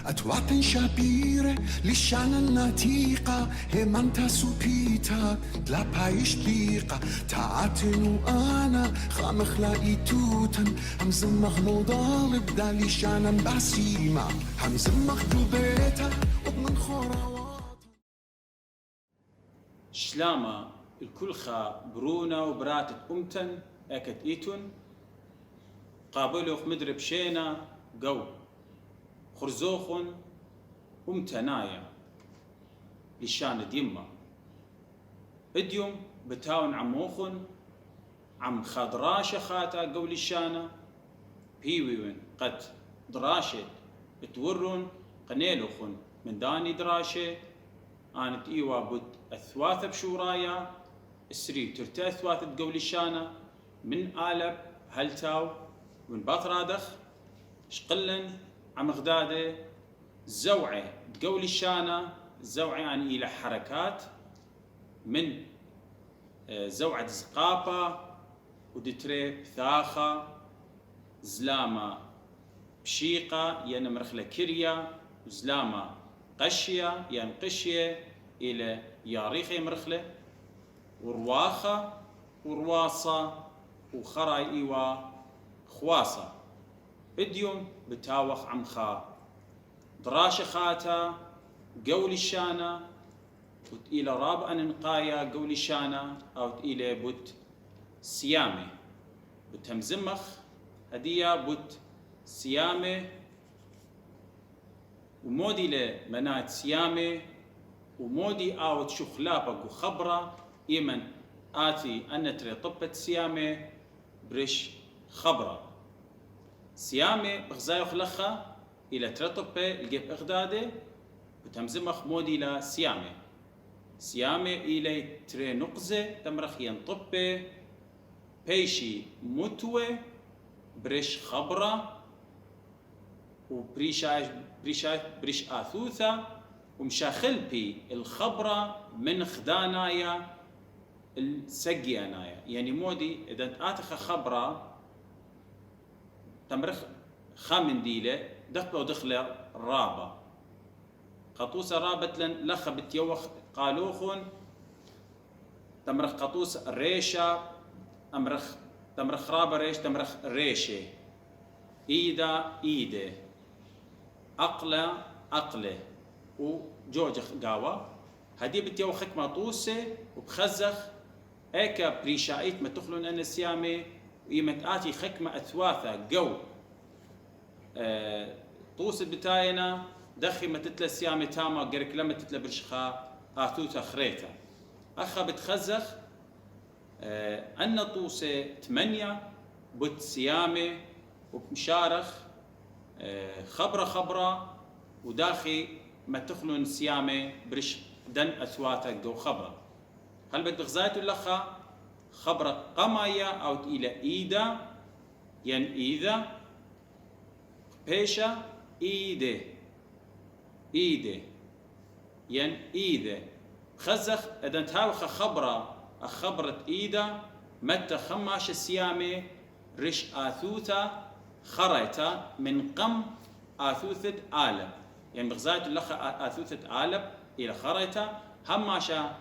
أتوات شابيرة لشانا النتيقة همانتا سوبيتا لا بايش بيقة تعاتنو أنا خامخ لاقي توتن همزمخ مضالب دا لشانا باسيما همزمخ دوبيتا ومن خوراوات شلاما الكلخة برونا وبراتت أمتن أكت إيتون قابلوخ مدرب شينا قو خرزوخن أمتنايا لشان ديما اديوم بتاون عموخن عم خضراشة خاتا قول الشانة بيوين قد دراشة بتورون قنيلوخن من داني دراشة آنت إيوا بود أثواث بشورايا السري ترتي أثواث تقول الشانة من آلب هلتاو من باطرادخ شقلن عم غدادة زوعة تقول الشانة زوعة يعني إلى حركات من زوعة زقابة ودتري ثاخة زلامة بشيقة يعني مرخلة كريا وزلامة قشية يعني قشية إلى ياريخة مرخلة ورواخة ورواصة وخراي إيوا خواصة اديوم بتاوخ عمخا دراشة خاتا قول الشانة إلى راب أنقايا قول الشانة أو إلى بوت سيامة بتمزمخ هدية بوت سيامة ومودي لمنات سيامة ومودي آوت شخلابك وخبرة إيمن آتي أنتري طبت سيامة بريش خبرة سيامة بغزايو خلخة إلى ترطبة الجيب إغدادة وتمزمخ مودي لا سيامة سيامة إلى تري نقزة تمرخ ينطبة بيشي متوة بريش خبرة وبريش آثوثة ومشاخل بي الخبرة من خدانايا السقيانايا يعني مودي إذا آتخ خبرة تمرخ خامن ديلة دخلة رابة قطوسة رابت لن لخ بتيوخ قالوخن تمرخ قطوس ريشة تمرخ رابة ريش تمرخ ريشة إيدة أقلة وجوجخ قاوة هدي بتيوخك مطوسة وبخزخ ايكا بريشايت ما تخلون أن السيامة ويمت آتي خكمة أثواثة قو طوس بتاينا دخي ما تتلى السيامة تاما قرك لما تتلى برشخا آثوثة خريتا أخا بتخزخ أن طوسة 8 بت سيامة وبمشارخ خبرة وداخي ما تخلون سيامة برش دن أثواثة قو خبرة هل بتغزايت اللخا خبرة قمايا أو إلى إيدا ين إيدا بيشا إيدة ين إيدة خزخ إذا تاوخ خبرة إيدا متى خماش السيامة رش آثوثة خريتا من قم آثوثة آلب يعني بغزايت اللخا آثوثة آلب إلى خريتا هماشا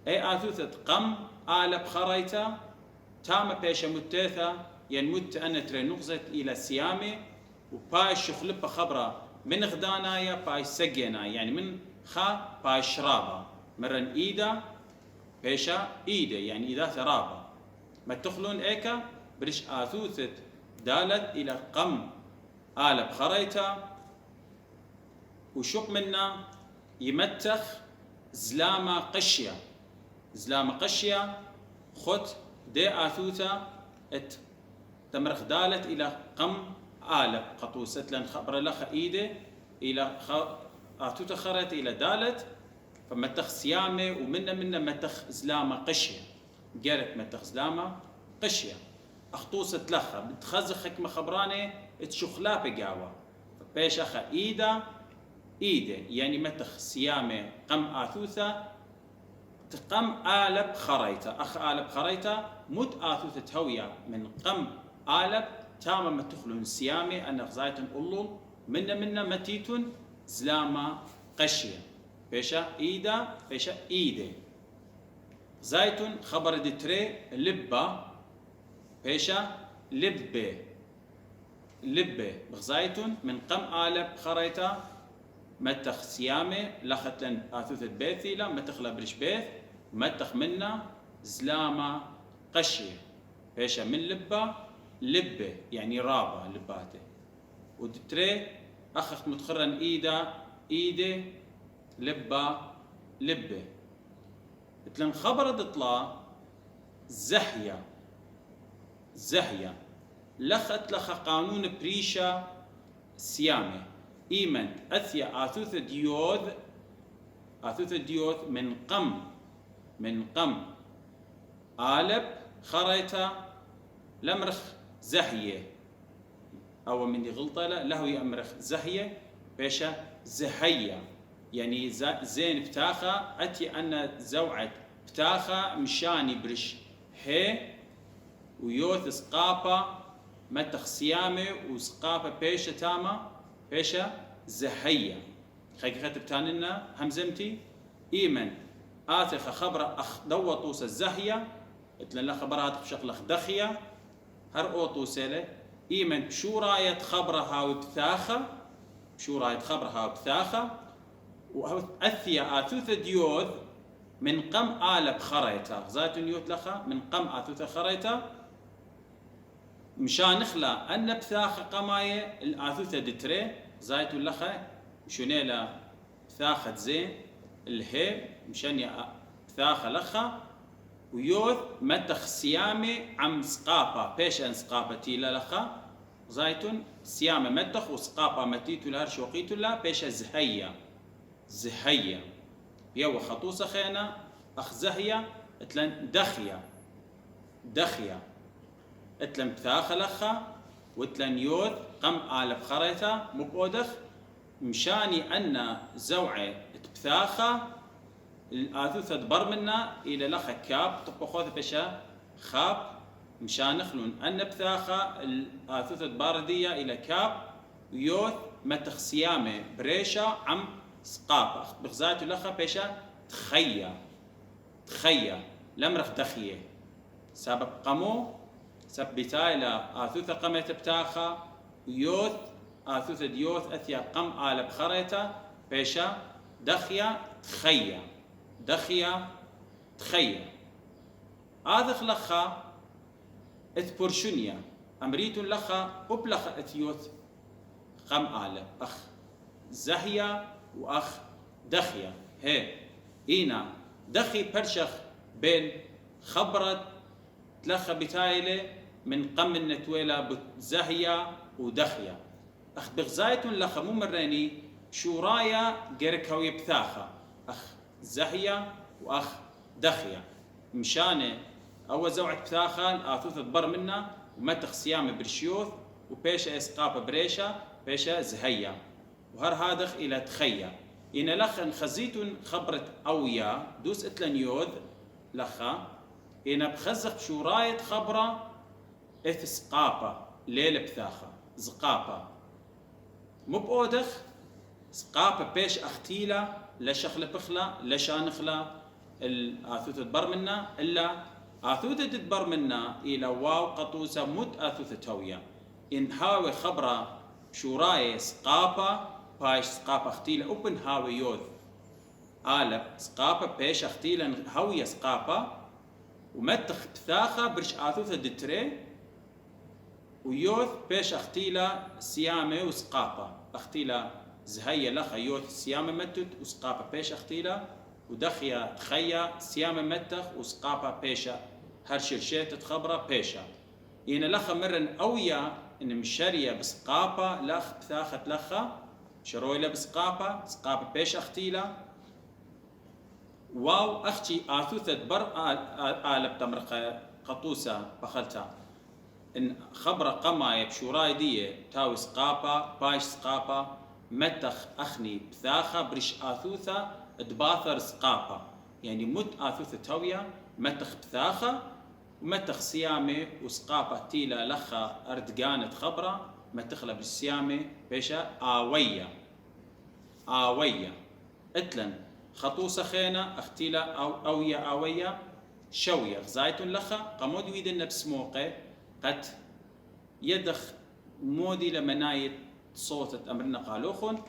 أي آثوثة قم آلب خريتا تام بيشا متيثا ينمت أن تري نقزت إلى سيامة وباي شخلبة خبرة من غدانايا باي سجينا يعني من خا باي شرابة مرن إيدا بيشا إيدا يعني إذا ثرابة ما تخلون إيكا برش آثوثة دالت إلى قم آلب خريتا وشق منا يمتخ زلامة قشية خط دي آثوثة تمرخ دالت إلى قم آلب قطوسة لن خبر لخ إيدة إلى آثوثة خريت إلى دالت فمتخ سيامة ومنا متخ زلامة قشية قالت متخ زلامة قشية أخطوسة لخا بتخزخ حكمة خبرانة تشخلابة قاوة بيش أخا إيدة يعني متخ سيامة قم آثوثة تقم آلب خريتا أخ آلب خريتا مت آثوثة هوية من قم آلب تاما ما تخلون سيامة أن غزاية أولول منا متيتون زلاما قشية بيشا إيدا بيشا إيدي زايتون خبر دتري لبا بيشا لبة بغزايتون من قم آلب خريتا متخ سيامي لختن آثوثة بيثيلا متخ لبرش بيث متخ منا زلاما قشية بيشا من لبة يعني رابة لباته ودتري أخخ متخرن إيدي لبة تلن خبر دطلا زهية لخت قانون بريشا سيامي إيمن أثيا آثوثة ديوث من قم آلب خريتا لمرخ زهية أو من دي غلطة له يأمرخ زهية بيشا زهية يعني زين بتاخا أتي أن زوعة بتاخا مشاني برش هي ويوث سقابة متخ سيامي وسقابة بيشا تاما بيشا زهية خيكي بتاننا همزمتي إيمن آتخ خبر أخ دوطوس الزهية اتلن لا خبرات بشغلخ دخية هر أوطوسيلة إيمن شو راية خبرها وبثاخة وأثيا آثوث ديوث من قم آلب خريتا زايت نيوت لخا من قم آثوث خريتا مشان نخلا أن بثاخة قماية الآثوثة دتري زايت لخا شونيلا بثاخة زين الهي مشان بثاخة لخا ويوث متخ سيامي عم سقابة بيشان سقابة تيلا لخا زايتون سيامة متخ وسقابة متيتو لها شوقيتو لها بيشا زهية يو خطوصة خينا أخ زهية اتلن دخية اتلن بثاخة لخا واتلن يوث قم آلب خريتا مبودخ مشاني أن زوعي بثاخة الآثوثة دبر منا إلى لخا كاب طبخوث بشا خاب مشان نخلون أن بثاخة الآثوثة باردية إلى كاب ويوث متخ سيامة بريشة عم سقابة بغزايته لخا بيشا تخيا لمرخ دخية سبب قمو سبتايلا آثوثة قمت بتاخة ويوث آثوثة ديوث أثيا قم آلب خريتا بيشا دخيا تخيا آذخ لخا اثبرشنيا أمريتون لخا أبلخ أثيوث قم آلب أخ زهيا وأخ دخيا هي إينا دخي برشخ بين خبرت تلخ بتايلة من قم النتويلة زهيا ودخيا أخ بغزايتون لخا ممرني شو رايا جركوي بثاخة أخ زهيا وأخ دخيا مشانه أول زوعة بثاخة الآثوث تبر منا ومتخ سيامة برشيوث وبيشا إسقابة بريشا بيشا زهيا وهر هادخ إلى تخيا إن لخن خزيتون خبرت أويا دوس اتلن يوذ لخا إن بخزق شو راية خبرة إثسقابة ليلة بثاخة زقابة مبودخ سقابة بيش أختيلة لشخلة بخلة لشانخلة الآثوثة تبر منا إلا آثوثة تدبر منا إلى واو قطوسة مت آثوثة تويا إن هاوي خبرة شو راية سقابة بايش سقابة اختيلة أوبن هاوي يوذ آلب سقابة بيش اختيلة هاوية سقابة ومتخ بثاخة برش آثوثة دتري ويوث بيش اختيلة سيامة وسقابة اختيلة زهية لخا يوث سيامة متت وسقابة بيش اختيلة ودخيا تخيا سيامة متخ وسقابة بيشا هرشلشيت تخبرة بيشا إن لخا مرن أويا إن مشارية بسقابة لخ بثاخة لخا شرويلة بسقابة سقابة بيش اختيلة واو أختي آثوثة بر آلب تمرقة قطوسة بخلتا إن خبرة قماية بشوراي دي تاوي سقابة بايش سقابة متخ أخني بثاخة بريش آثوثة دباثر سقابة يعني مت آثوثة تويا متخ بثاخة ومتخ سيامة وسقابة تيلا لخا أردقانة خبرة متخلة بالسيامة بيشا آوية آوية. اتلن خطوصة خينا اختيلا أويا آوية شوية غزايتون لخا قمود ويدن بسموقه قد يدخ مودي لمنايت صوتة أمرنا قالوخون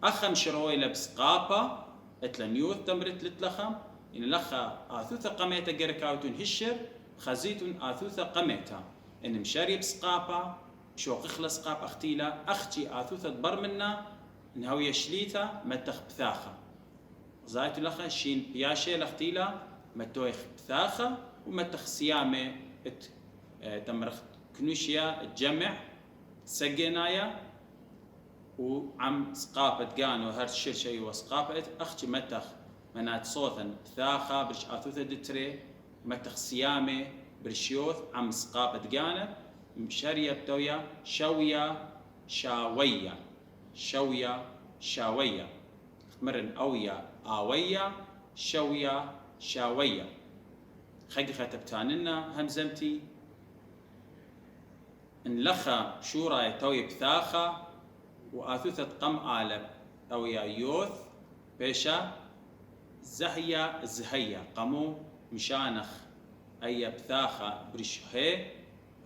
أخم شروي لبسقابة اتلن يوث تمرت لتلخم إن لخا آثوثة قميتا جركاوتون هشر خزيتون آثوثة قميتا إن مشاري بسقابة شوق اخلص قاب اختيلا اختي آثوثة برمنا إنهو يشليتا متخ بثاخة زايتو لخا شين بياشي لاختيلا متويخ بثاخة ومتخ سيامة تمرخ كنوشيا الجمع سجنايا وعم سقابة قانو هر الشرشي وسقابة اختي متخ منات صوتا بثاخة برش آثوثة دتري متخ سيامة برشيوث عم سقابة قانا مشارية بتويا شوية شاوية شوية شاوية مرن أويا آوية شوية شاوية خقي تبتاننا همزمتي انلخا شورا توي بثاخة وآثوثة قم آلب أويا يوث بيشا زهية زهية قمو مشانخ أي بثاخة بريش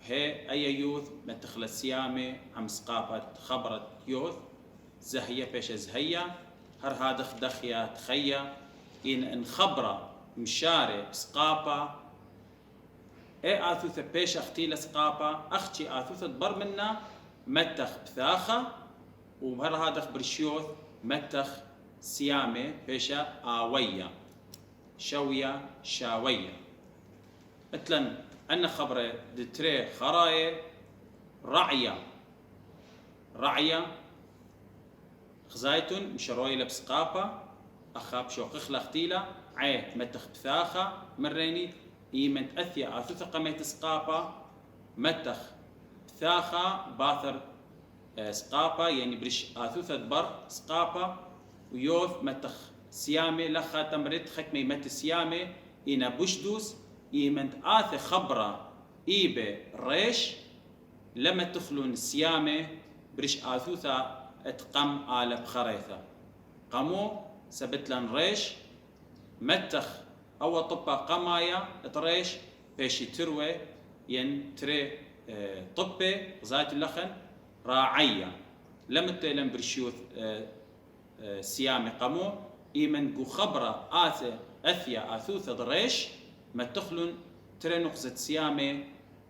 هي أي يوث متخل السيامة عم سقابة خبرت يوث زهية بيشا زهية هر هادخ دخيا تخيا إن خبرة مشاري سقابة اي آثوثة بيشا اختيلة سقابة اختي آثوثة بر منا متخ بثاخة وهر هادخ برشيوث متخ سيامة بيشا آوية شوية شاوية اتلن أن خبرة دتري خراية رعية خزايتون مشروي لبسقابة أخاب شوق اختيلة عيه متخ بثاخة مريني إيمنت أثيا آثوثة قميت سقابة متخ بثاخة باثر سقابة يعني بريش آثوثة بر سقابة ويوث متخ سيامة لخا تمرت خكمي مت سيامة إنا بشدوس إيمنت آثي خبرة إيبه ريش لما تخلون سيامة بريش آثوثة اتقم آلب خريثة قمو سبتلن ريش متخ أو طبا قمايا اتريش بيشي تروي ين تري طبي زايت اللخن راعية لما تلم برشيوث سيامي قمو إيمن قو خبرة أثيا آثوثة دريش ما تخلون تري نقزة سيامي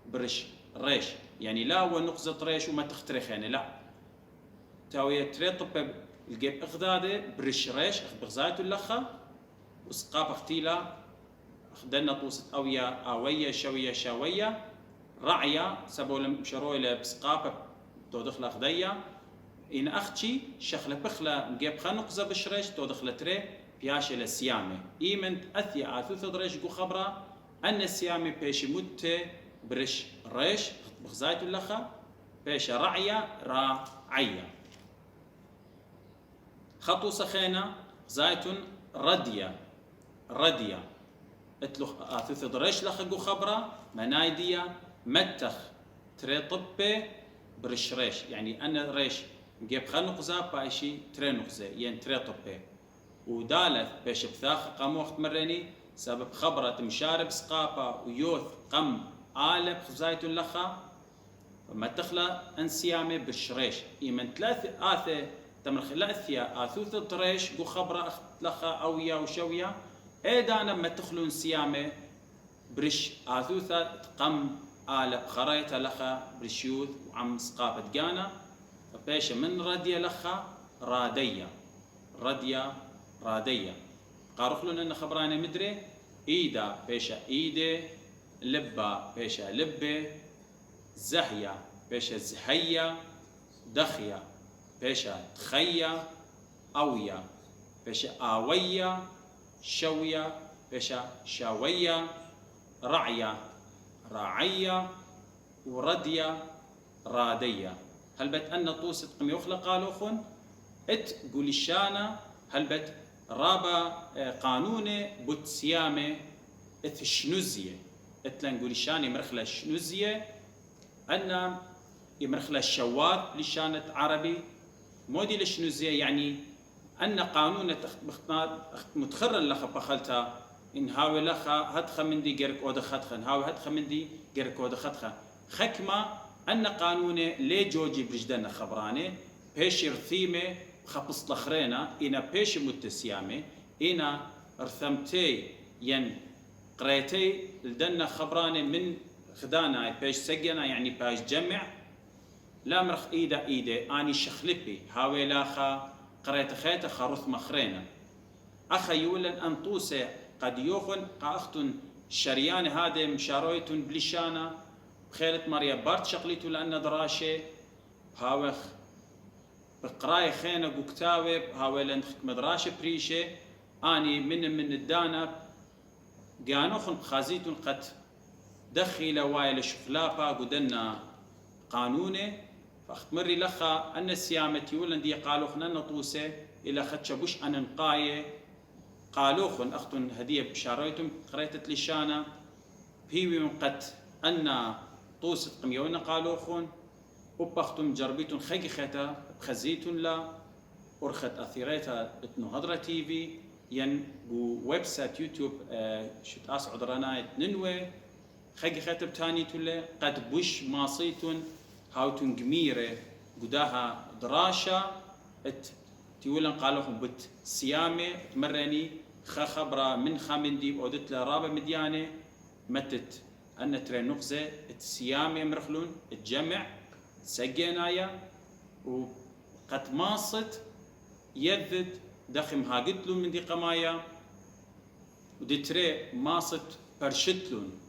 برش ريش يعني لا هو نقزة ريش وما تخترخيني لا تاوية تري طبي الجيب اخداده برش ريش بغزايت اللخة وسقاب اختيلا خدنا طوسة أويا آوية شوية شاوية رعية سبول مشروي بسقابة تودخل أخدية إن أختي شخلة بخلة مجيب خنقزة بشريش تودخل تري بياشي للسيامة إيمنت أثيا آثوثة دريش قو خبرة أن السيامة بيشي مدة برش ريش بغزايت اللخة بيشي رعية راعية خطو سخينة زايتون ردية اتلو آثوثة دريش لخقو خبرة منايدية متخ تري طبي برش ريش يعني أنا ريش نجيب خنقزة بايشي تري نقزة يعني تري طبي ودالث بيش بثاخ قامو وقت مريني سبب خبرة مشارب سقابة ويوث قم آلب خزايتون لخا ما تخلى انسيامي بالشريش إيمن ثلاثة آثة تمرخ لاثيا آثوثة تريش قو خبرة لخا أويا وشويا ايدانا ما تخلون سيامة برش آثوثة قم آلب خريطة لخا برشيوث وعم سقابة جانا بيش من ردية لخا رادية قارخلون ان خبراني مدري ايدا بيشا ايدي لبا بيشا لبه زهية بيشا زهية دخية بيشا تخية أوية بيشا آوية شوية بيشا شاوية رعية راعية وردية رادية هل بت أن طوسة قم يخلق قالوخن ات قولشانا هل بت رابا قانوني بوتسيامة ات شنوزية اتلن قولشاني مرخلة شنوزية أن يمرخلة الشواد لشانة عربي مودي لشنوزية يعني أن قانون متخرن لخ بخلتا إن هاوي لخا هدخ من دي جرك أو دخدخن هاوي هدخ من دي جرك أو دخدخن خكمة أن قانون لي جوجي برجدنا خبرانه بيش رثيمة خبص لخرينا إنا بيش متسيامة إنا رثمتي ين قريتي لدنا خبرانه من خدانا بيش سجنا يعني بيش جمع لا مرخ إيدا أني شخلبي هاوي لاخا قريت خيتا خرث مخرينا أخا يولن أنطوسة قد يوخن قاختن شريان هذا مشارويتن بلشانا بخيلة ماريا بارت شقليتو لأن دراشة هاوخ بقراي خينا قوكتاوي هاوي لنخك مدراشة بريشة أني من الدانا قانوخن بخازيتن قد دخل وايل شخلابا قدنا قانونه فاختمري لخا أن السيامة يولن دي قالوخن نطوسة إلى خدشبوش أن نقاية قالوخن أختن هدية بشارويتم قريتت لشانا بيوي من قد أن طوسة قميون قالوخن وبختم جربيتن خيقي خيتا بخزيتن لا أرخت أثيريتا اتنو هضرة تي في ين ويب سايت يوتيوب شت أسعد رنايت ننوي خيقي خيتا بتاني تولي قد بوش ماصيتن هاوتن قميرة قداها دراشة تيولن قالوهم بت سيامة تمرني خبرة من خامندي بأودت لرابة مديانة متت أن ترى نقزة السيامة مرخلون الجمع سجنايا وقد ماصت يذد دخم هاقتلون من دي قمايا ودي ترى ماصت برشتلون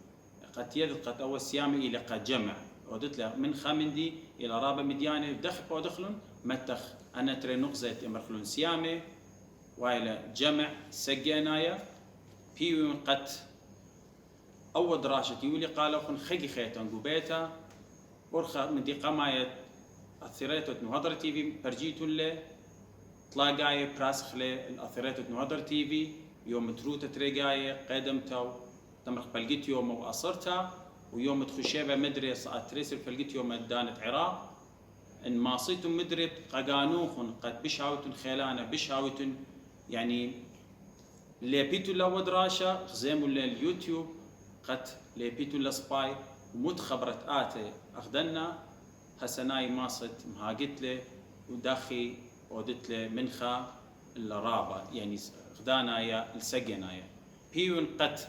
قد يذد قد أول سيامة إلى قد جمع أودت له من خامندي إلى رابة مديانة دخل ودخلون متخ أنا ترى نقزة مرخلون سيامة وإلى جمع سجنايا بيو قد أول دراشة يولي قالوا خن خيجي خيتان قبيتا ورخا من دي قماية أثيريتو نهضر تي في برجيتو اللي طلاقاية براسخلي الأثيريتو نهضر تي في يوم تروتا تريقاية قدمتو تمرخ بلقيت يوم وأصرتا ويوم تخشيبه مدري صعد تريسل فلقيت يوم دانت عراق ان ماصيتم مدري قانوخن قد بشاوتن خيلانه بشاوتن يعني ليبيتو لا ودراشة زيمو اليوتيوب قد ليبيتو لا سباي ومتخبرت آتي أخدنا حسناي ماصت مهاجتله وداخي ودتله منخا الرابع يعني خدانايا السجنايا بيون قد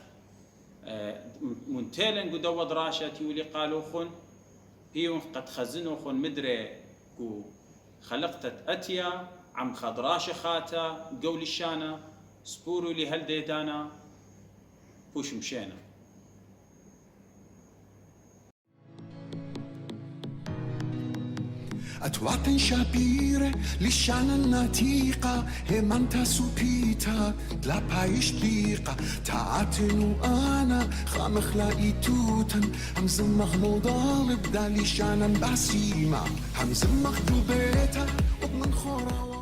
منتلن قدو دراشة يولي قالوا خن بيون قد خزنوا خن مدري قو خلقتت أتيا عم خضراشة خاتا قولي الشانا سبورو لي هل ديدانا بوش مشينا أتوات شابيرة لشان النتيقة همانتا سوبيتا لا بايش ديقة تعاتنو أنا خامخ لاقي توتن همزمخ مضارب دا لشان باسيمة همزمخ دوبيتا ومن خورا